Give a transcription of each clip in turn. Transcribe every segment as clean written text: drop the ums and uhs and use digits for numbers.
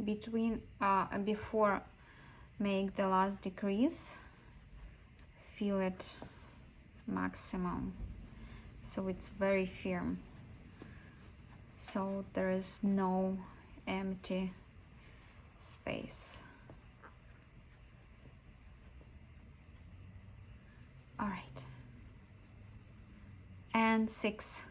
between before make the last decrease, feel it maximum, so it's very firm, so there is no empty space. All right, and 6.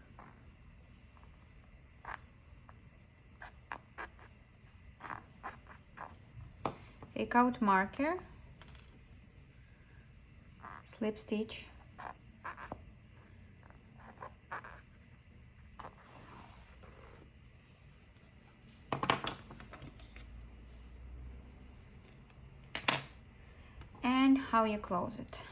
Take out marker, slip stitch, and how you close it.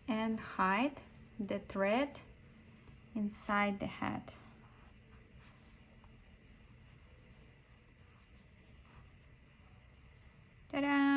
And hide the thread inside the head. Ta-da!